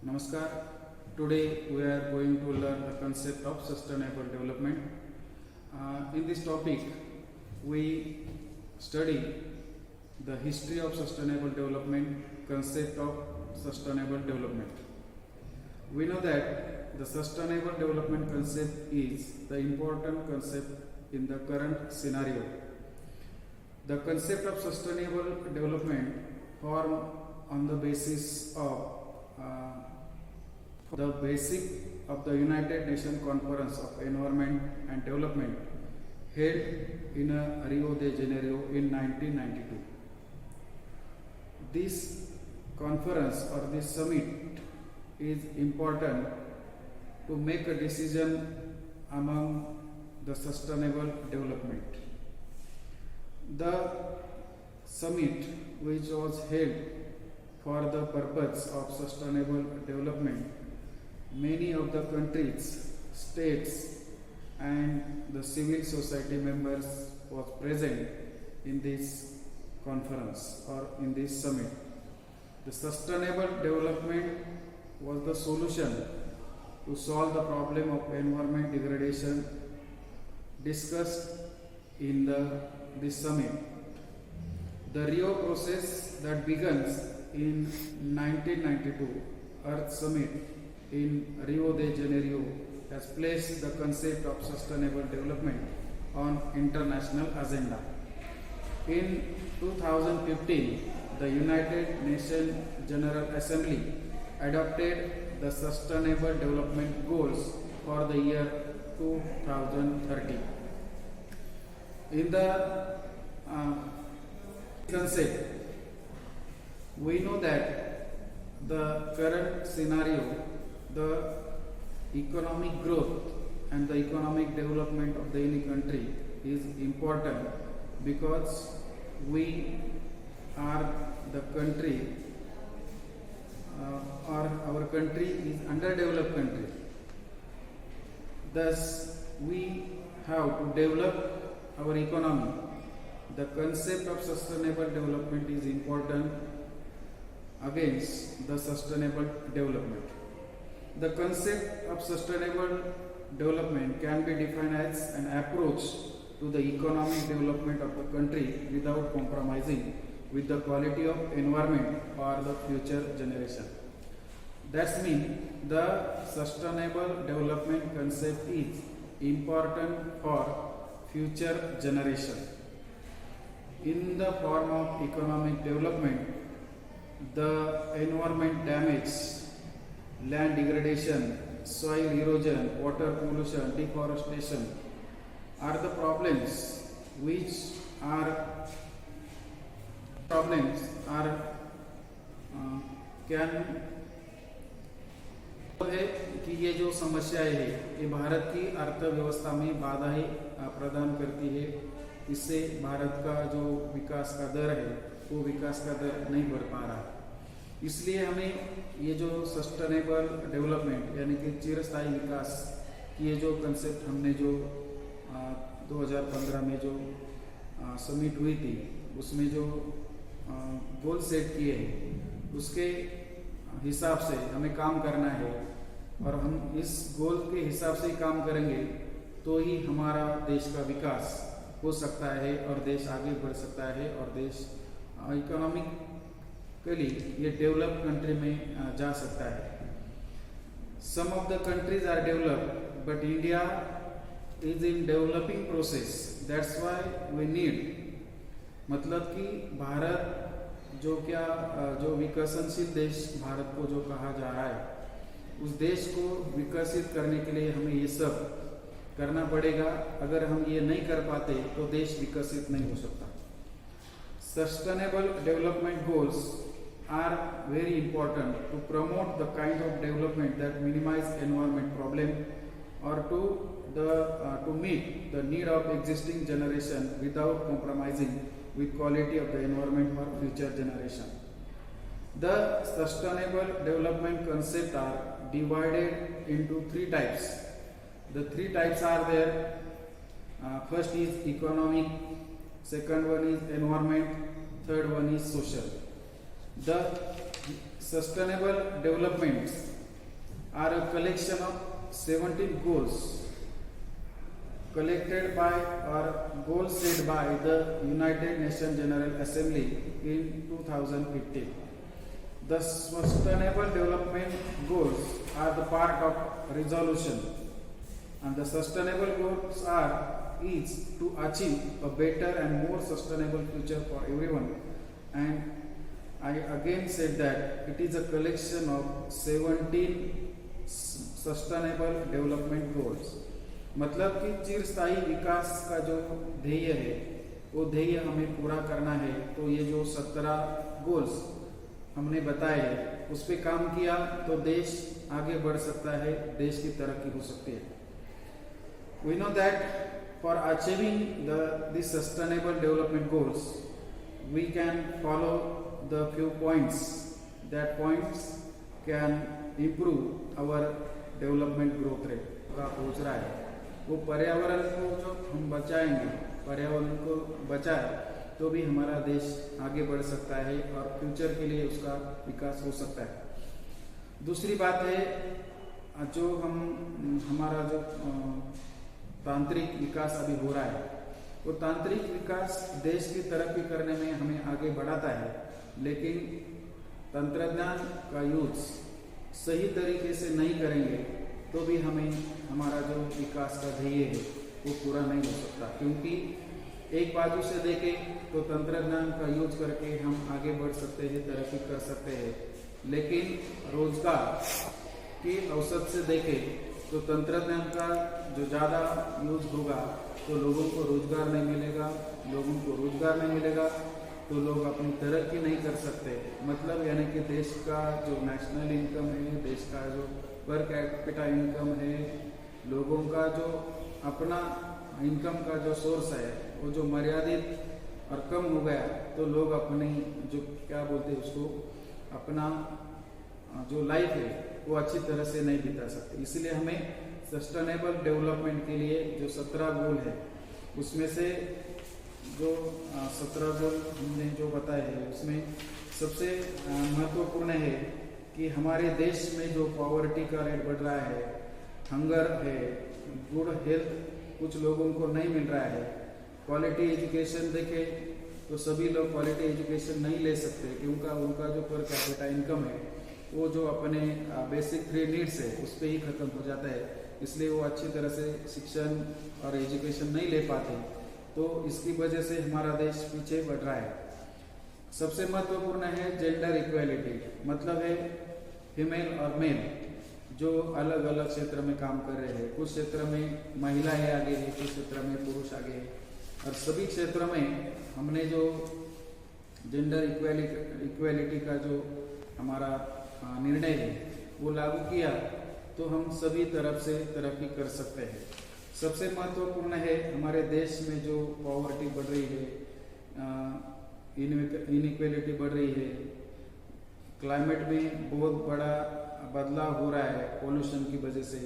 Namaskar. Today we are going to learn the concept of sustainable development. In this topic, we study the history of sustainable development, concept of sustainable development. We know that the sustainable development concept is the important concept in the current scenario. The concept of sustainable development form on the basis of the basic of the United Nations Conference of Environment and Development held in Rio de Janeiro in 1992. This conference or this summit is important to make a decision among the sustainable development. The summit, which was held for the purpose of sustainable development, many of the countries, states and the civil society members was present in this conference or in this summit. The sustainable development was the solution to solve the problem of environment degradation discussed in this summit. The Rio process that begins in 1992 Earth Summit in Rio de Janeiro has placed the concept of sustainable development on international agenda. In 2015, the United Nations General Assembly adopted the Sustainable Development Goals for the year 2030. In the concept, we know that the current scenario, the economic growth and the economic development of the any country is important because we are the country or our country is underdeveloped country. Thus, we have to develop our economy. The concept of sustainable development is important against the sustainable development. The concept of sustainable development can be defined as an approach to the economic development of the country without compromising with the quality of environment or the future generation. That means the sustainable development concept is important for future generation. In the form of economic development, the environment damage, land degradation, soil erosion, water pollution, deforestation are the problems which are है कि ये जो समस्याएं है ये भारत की अर्थव्यवस्था में बाधाएं प्रदान करती है। इससे भारत का जो विकास का दर है वो विकास का दर नहीं बढ़ पा रहा। इसलिए हमें ये जो सस्टेनेबल डेवलपमेंट यानी कि चिरस्थायी विकास की ये जो कंसेप्ट हमने जो 2015 में जो समिट हुई थी उसमें जो गोल सेट किए हैं उसके हिसाब से हमें काम करना है और हम इस गोल के हिसाब से ही काम करेंगे तो ही हमारा देश का विकास हो सकता है और देश आगे बढ़ सकता है और देश इकोनॉमिकली ये डेवलप कंट्री में जा सकता है। Some of the countries are developed but India is in developing process, that's why we need, मतलब कि भारत जो विकसनशील देश भारत को जो कहा जा रहा है उस देश को विकसित करने के लिए हमें ये सब करना पड़ेगा। अगर हम ये नहीं कर पाते तो देश विकसित नहीं हो सकता। Sustainable development goals are very important to promote the kind of development that minimize environment problem और to meet the need of existing generation without compromising with quality of the environment for future generation. The sustainable development concepts are divided into three types. The three types are there. First is economic, second one is environment, third one is social. The sustainable developments are a collection of 17 goals collected by or goals set by the United Nations General Assembly in 2015. The Sustainable Development Goals are the part of resolution, and the sustainable goals are each to achieve a better and more sustainable future for everyone. And I again said that it is a collection of 17 sustainable development goals. मतलब कि चिरस्थायी विकास का जो ध्येय है वो ध्येय हमें पूरा करना है। तो ये जो 17 गोल्स हमने बताए उस पे काम किया तो देश आगे बढ़ सकता है, देश की तरक्की हो सकती है। We know that for achieving these sustainable development goals, we can follow the few points. That points can improve our development growth rate. का पूछ रहा है वो पर्यावरण को जो हम बचाएंगे, पर्यावरण को बचाए तो भी हमारा देश आगे बढ़ सकता है और फ्यूचर के लिए उसका विकास हो सकता है। दूसरी बात है जो हमारा जो तांत्रिक विकास अभी हो रहा है वो तांत्रिक विकास देश की तरक्की करने में हमें आगे बढ़ाता है, लेकिन तंत्रज्ञान का यूज सही तरीके से नहीं करेंगे तो भी हमें हमारा जो विकास का ध्येय है वो पूरा नहीं हो सकता। क्योंकि एक बाजू से देखें तो तंत्रज्ञान का यूज करके हम आगे बढ़ सकते हैं, तरक्की कर सकते हैं, लेकिन रोजगार की औसत से देखें तो तंत्रज्ञान का जो ज़्यादा यूज होगा तो लोगों को रोजगार नहीं मिलेगा, लोगों को रोजगार नहीं मिलेगा तो लोग अपनी तरक्की नहीं कर सकते। मतलब यानी कि देश का जो नेशनल इनकम है, देश का जो पर कैपिटा इनकम है, लोगों का जो अपना इनकम का जो सोर्स है वो जो मर्यादित और कम हो गया तो लोग अपनी जो क्या बोलते हैं उसको अपना जो लाइफ है वो अच्छी तरह से नहीं बिता सकते। इसलिए हमें सस्टेनेबल डेवलपमेंट के लिए जो 17 गोल है उसमें से जो 17 गोल हमने जो बताए हैं उसमें सबसे महत्वपूर्ण है कि हमारे देश में जो पॉवर्टी का रेट बढ़ रहा है, हंगर है, गुड हेल्थ कुछ लोगों को नहीं मिल रहा है, क्वालिटी एजुकेशन देखें तो सभी लोग क्वालिटी एजुकेशन नहीं ले सकते क्योंकि उनका जो पर कैपिटा इनकम है वो जो अपने बेसिक 3 नीड्स है उस पर ही खत्म हो जाता है, इसलिए वो अच्छी तरह से शिक्षण और एजुकेशन नहीं ले पाते, तो इसकी वजह से हमारा देश पीछे बढ़ रहा है। सबसे महत्वपूर्ण है जेंडर इक्वेलिटी, मतलब है फीमेल और मेल जो अलग अलग क्षेत्र में काम कर रहे हैं। कुछ क्षेत्र में महिलाएं आगे है, कुछ क्षेत्र में पुरुष आगे है, और सभी क्षेत्र में हमने जो जेंडर इक्वेलिटी का जो हमारा निर्णय है वो लागू किया तो हम सभी तरफ से तरक्की कर सकते हैं। सबसे महत्वपूर्ण है हमारे देश में जो पॉवर्टी बढ़ रही है, इनइक्वेलिटी बढ़ रही है, क्लाइमेट में बहुत बड़ा बदलाव हो रहा है पोल्यूशन की वजह से,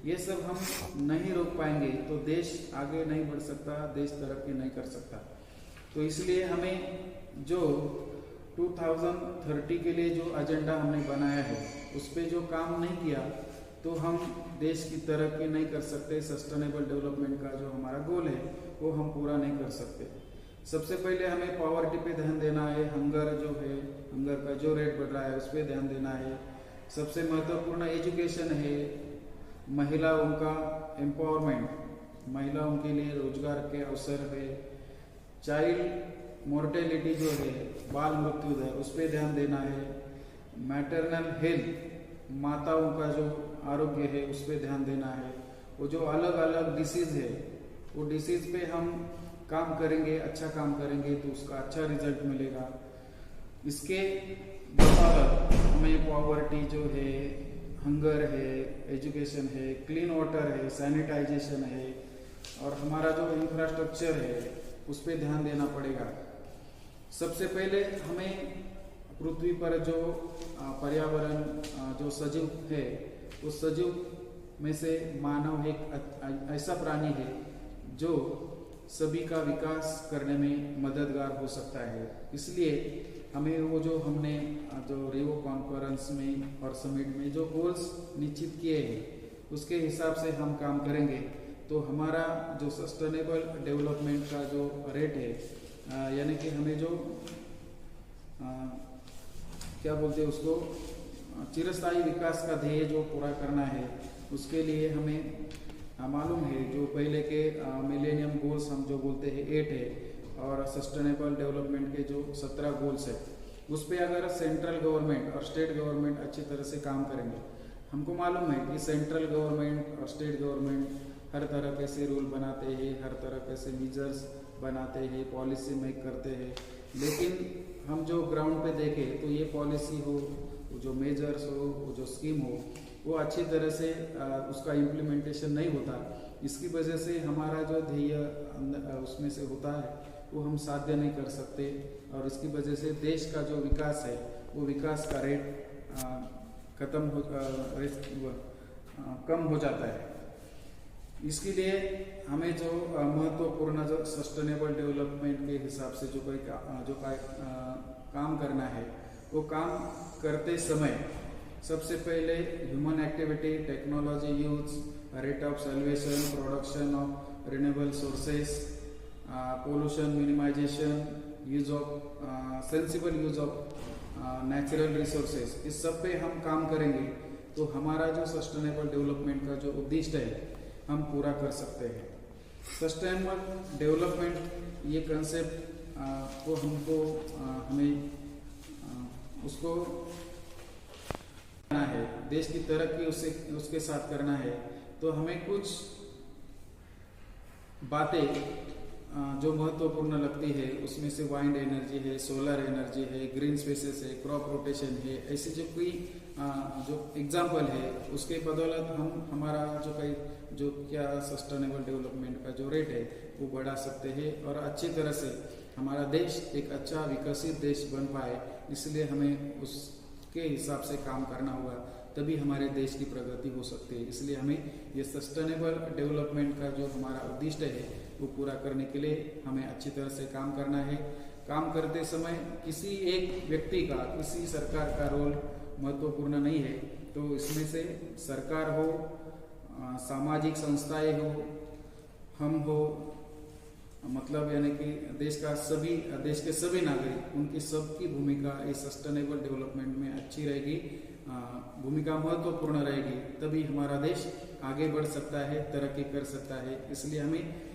ये सब हम नहीं रोक पाएंगे तो देश आगे नहीं बढ़ सकता, देश तरक्की नहीं कर सकता। तो इसलिए हमें जो 2030 के लिए जो एजेंडा हमने बनाया है उस पर जो काम नहीं किया तो हम देश की तरक्की नहीं कर सकते, सस्टेनेबल डेवलपमेंट का जो हमारा गोल है वो हम पूरा नहीं कर सकते। सबसे पहले हमें पॉवर्टी पे ध्यान देना है, हंगर जो है, हंगर का जो रेट बढ़ रहा है उस पर ध्यान देना है। सबसे महत्वपूर्ण एजुकेशन है, महिलाओं का एम्पावरमेंट, महिलाओं के लिए रोजगार के अवसर है, चाइल्ड मोर्टेलिटी जो है, बाल मृत्यु दर, उस पर ध्यान देना है, मैटरनल हेल्थ, माताओं का जो आरोग्य है उस पर ध्यान देना है। वो जो अलग अलग डिसीज है वो डिसीज पे हम काम करेंगे, अच्छा काम करेंगे तो उसका अच्छा रिजल्ट मिलेगा। इसके बदौलत हमें पॉवर्टी जो है, हंगर है, एजुकेशन है, क्लीन वाटर है, सैनिटाइजेशन है और हमारा जो इंफ्रास्ट्रक्चर है उस पर ध्यान देना पड़ेगा। सबसे पहले हमें पृथ्वी पर जो पर्यावरण जो सजीव है उस सजीव में से मानव एक ऐसा प्राणी है जो सभी का विकास करने में मददगार हो सकता है। इसलिए हमें वो जो हमने जो रियो कॉन्फ्रेंस में और समिट में जो गोल्स निश्चित किए हैं उसके हिसाब से हम काम करेंगे तो हमारा जो सस्टेनेबल डेवलपमेंट का जो रेट है यानी कि हमें जो क्या बोलते हैं उसको चिरस्थायी विकास का ध्येय जो पूरा करना है उसके लिए हमें मालूम है जो पहले के मिलेनियम गोल्स हम जो बोलते हैं 8 है और सस्टेनेबल डेवलपमेंट के जो 17 गोल्स है उस पर अगर सेंट्रल गवर्नमेंट और स्टेट गवर्नमेंट अच्छी तरह से काम करेंगे, हमको मालूम है कि सेंट्रल गवर्नमेंट और स्टेट गवर्नमेंट हर तरह के से रूल बनाते हैं, हर तरह के से मेजर्स बनाते हैं, पॉलिसी मेक करते हैं, लेकिन हम जो ग्राउंड पे देखें तो ये पॉलिसी हो, वो जो मेजर्स हो, वो जो स्कीम हो, वो अच्छी तरह से उसका इम्प्लीमेंटेशन नहीं होता। इसकी वजह से हमारा जो ध्येय उसमें से होता है वो हम साध्य नहीं कर सकते और इसकी वजह से देश का जो विकास है वो विकास का रेट कम हो जाता है। इसके लिए हमें जो महत्वपूर्ण जो सस्टेनेबल डेवलपमेंट के हिसाब से जो काम करना है वो काम करते समय सबसे पहले human activity, technology use, rate of salvation, production of renewable sources, pollution minimization, use of sensible use of natural resources, इस सब पे हम काम करेंगे तो हमारा जो सस्टेनेबल डेवलपमेंट का जो उद्देश्य है हम पूरा कर सकते हैं। सस्टेनेबल डेवलपमेंट ये कंसेप्ट को हमको हमें उसको करना है, देश की तरक्की उसके साथ करना है तो हमें कुछ बातें जो महत्वपूर्ण लगती है उसमें से वाइंड एनर्जी है, सोलर एनर्जी है, ग्रीन स्पेसेस है, क्रॉप रोटेशन है, ऐसे जो कोई जो एग्जाम्पल है उसके बदौलत हम हमारा जो क्या सस्टेनेबल डेवलपमेंट का जो रेट है वो बढ़ा सकते हैं और अच्छी तरह से हमारा देश एक अच्छा विकसित देश बन पाए। इसलिए हमें उसके हिसाब से काम करना होगा, तभी हमारे देश की प्रगति हो सकती है। इसलिए हमें ये सस्टेनेबल डेवलपमेंट का जो हमारा उद्देश्य है वो पूरा करने के लिए हमें अच्छी तरह से काम करना है। काम करते समय किसी एक व्यक्ति का, किसी सरकार का रोल महत्वपूर्ण नहीं है, तो इसमें से सरकार हो, सामाजिक संस्थाएं हो, हम हो, मतलब यानी कि देश के सभी नागरिक, उनकी सबकी भूमिका इस सस्टेनेबल डेवलपमेंट में अच्छी रहेगी, भूमिका महत्वपूर्ण रहेगी, तभी हमारा देश आगे बढ़ सकता है, तरक्की कर सकता है। इसलिए हमें